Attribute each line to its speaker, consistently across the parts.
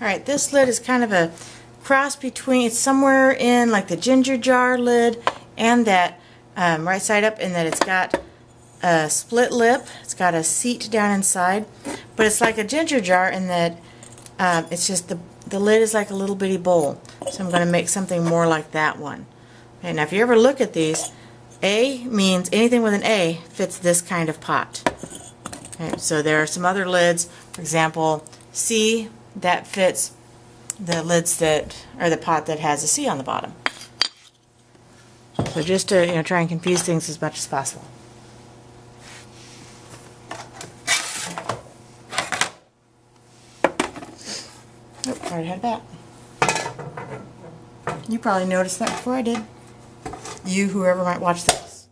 Speaker 1: Alright, this lid is kind of a cross between, it's somewhere in like the ginger jar lid and that right side up, in that it's got a split lip, it's got a seat down inside, but it's like a ginger jar in that it's just the lid is like a little bitty bowl. So I'm going to make something more like that one. Okay, now if you ever look at these, A means anything with an A fits this kind of pot. Okay, so there are some other lids, for example, C, that fits the lids that, or the pot that has a C on the bottom. So just to try and confuse things as much as possible. Oh, already had that. You probably noticed that before I did. You, whoever might watch this.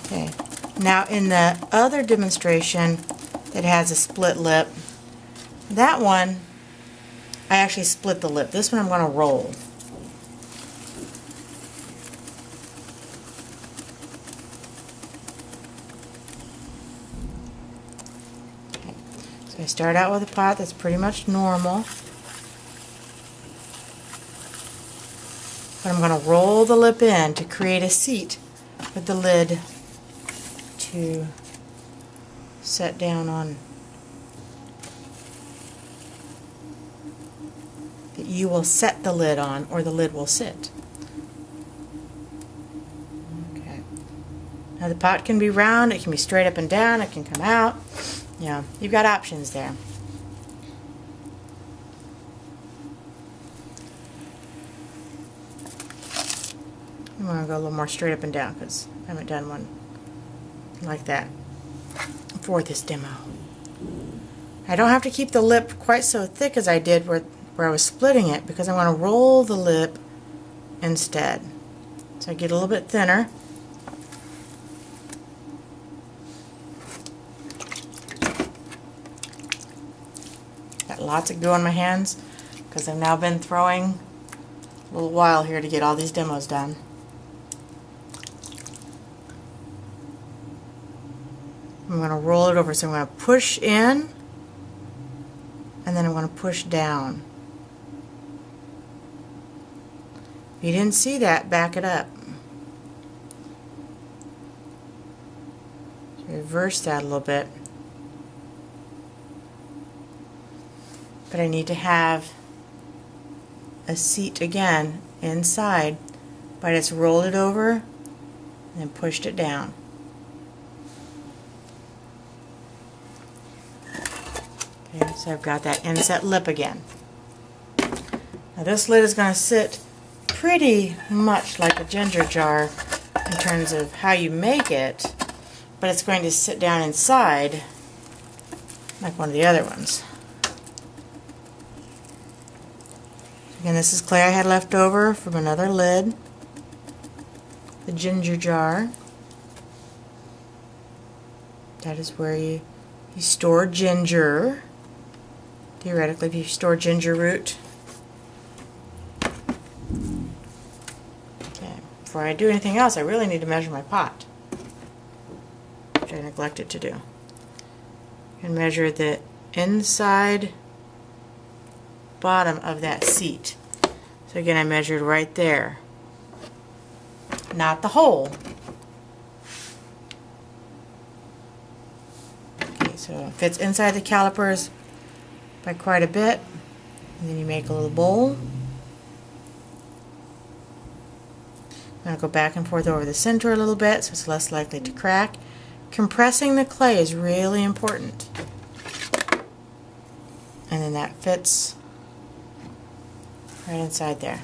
Speaker 1: Okay. Now in the other demonstration that has a split lip, that one I actually split the lip. This one I'm going to roll. Okay. So I start out with a pot that's pretty much normal. But I'm going to roll the lip in to create a seat with the lid to set down on, that you will set the lid on, or the lid will sit. Okay. Now the pot can be round, it can be straight up and down, it can come out. Yeah, you've got options there. I'm going to go a little more straight up and down because I haven't done one like that for this demo. I don't have to keep the lip quite so thick as I did where I was splitting it, because I want to roll the lip instead. So I get a little bit thinner. Got lots of glue on my hands because I've now been throwing a little while here to get all these demos done. I'm going to roll it over, so I'm going to push in and then I'm going to push down. If you didn't see that, back it up. Reverse that a little bit. But I need to have a seat again inside, but I just rolled it over and then pushed it down. Okay, so I've got that inset lip again. Now this lid is going to sit pretty much like a ginger jar in terms of how you make it, but it's going to sit down inside like one of the other ones. Again, this is clay I had left over from another lid, the ginger jar. That is where you store ginger. Theoretically, if you store ginger root. Okay, before I do anything else, I really need to measure my pot, which I neglected to do. And measure the inside bottom of that seat. So again, I measured right there, not the hole. Okay, so it fits inside the calipers by quite a bit, and then you make a little bowl. I'm going to go back and forth over the center a little bit so it's less likely to crack. Compressing the clay is really important. And then that fits right inside there.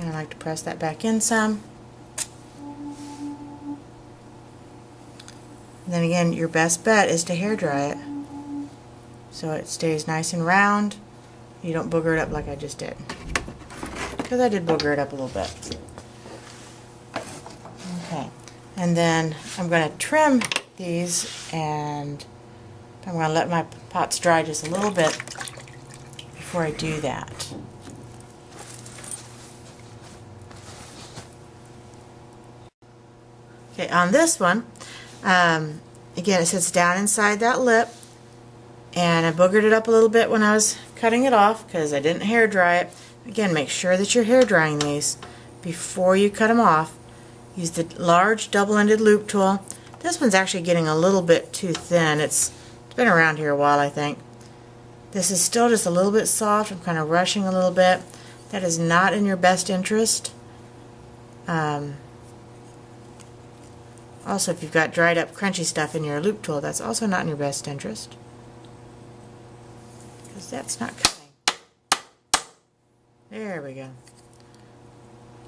Speaker 1: And I like to press that back in some. And then again, your best bet is to hair dry it so it stays nice and round. You don't booger it up like I just did, because I did booger it up a little bit. Okay, and then I'm going to trim these, and I'm going to let my pots dry just a little bit before I do that. Okay, on this one, again, it sits down inside that lip, and I boogered it up a little bit when I was cutting it off because I didn't hair dry it. Again, make sure that you're hair drying these before you cut them off. Use the large double-ended loop tool. This one's actually getting a little bit too thin. It's been around here a while, I think. This is still just a little bit soft. I'm kind of rushing a little bit. That is not in your best interest. Also, if you've got dried up crunchy stuff in your loop tool, that's also not in your best interest, because that's not cutting. There we go.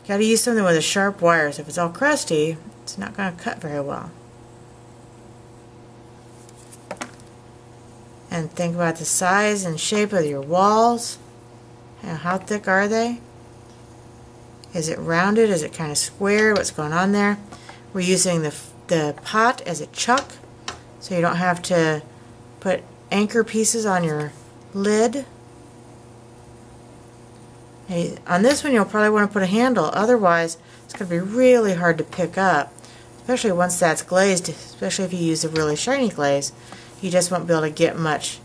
Speaker 1: Got to use something with a sharp wire, so if it's all crusty, it's not going to cut very well. And think about the size and shape of your walls. And how thick are they? Is it rounded? Is it kind of square? What's going on there? We're using the pot as a chuck, so you don't have to put anchor pieces on your lid. On this one, you'll probably want to put a handle, otherwise it's going to be really hard to pick up, especially once that's glazed, especially if you use a really shiny glaze. You just won't be able to get much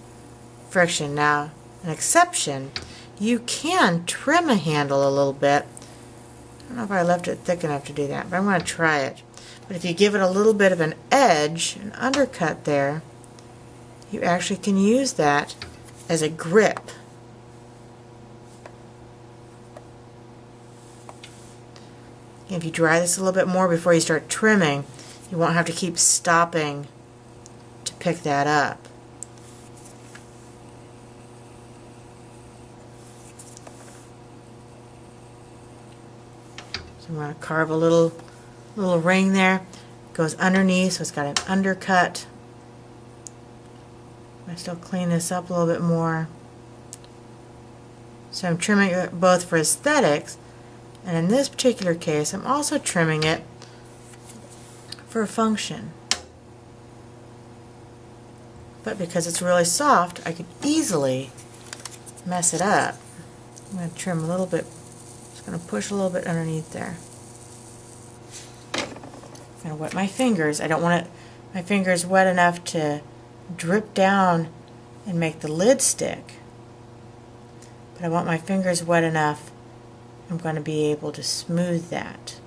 Speaker 1: friction. Now, an exception, you can trim a handle a little bit. I don't know if I left it thick enough to do that, but I'm going to try it. But if you give it a little bit of an edge, an undercut there, you actually can use that as a grip. If you dry this a little bit more before you start trimming, you won't have to keep stopping to pick that up. So I'm going to carve a little ring there. It goes underneath, so it's got an undercut. I still clean this up a little bit more. So I'm trimming it both for aesthetics, and in this particular case, I'm also trimming it for a function. But because it's really soft, I could easily mess it up. I'm going to trim a little bit. Just going to push a little bit underneath there. I'm going to wet my fingers. I don't want my fingers wet enough to drip down and make the lid stick. But I want my fingers wet enough I'm going to be able to smooth that.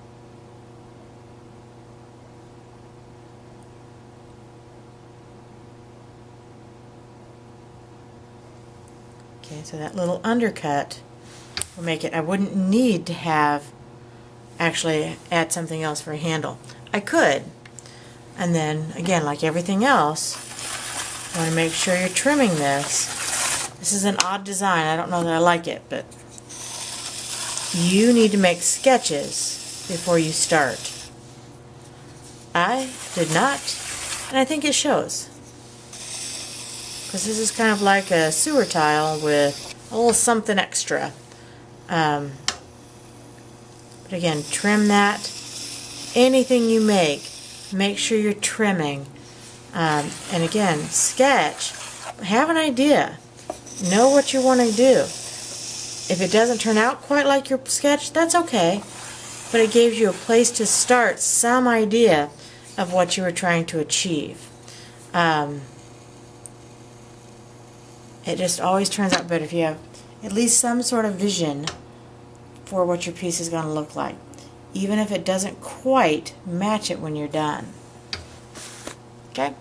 Speaker 1: Okay, so that little undercut will make it, I wouldn't need to have actually add something else for a handle. I could, and then again, like everything else, you want to make sure you're trimming this. This is an odd design. I don't know that I like it, but you need to make sketches before you start. I did not, and I think it shows. Because this is kind of like a sewer tile with a little something extra. But again, trim that. Anything you make sure you're trimming. And again, sketch. Have an idea. Know what you want to do. If it doesn't turn out quite like your sketch, that's okay. But it gives you a place to start, some idea of what you were trying to achieve. It just always turns out better if you have at least some sort of vision for what your piece is going to look like, even if it doesn't quite match it when you're done. Okay?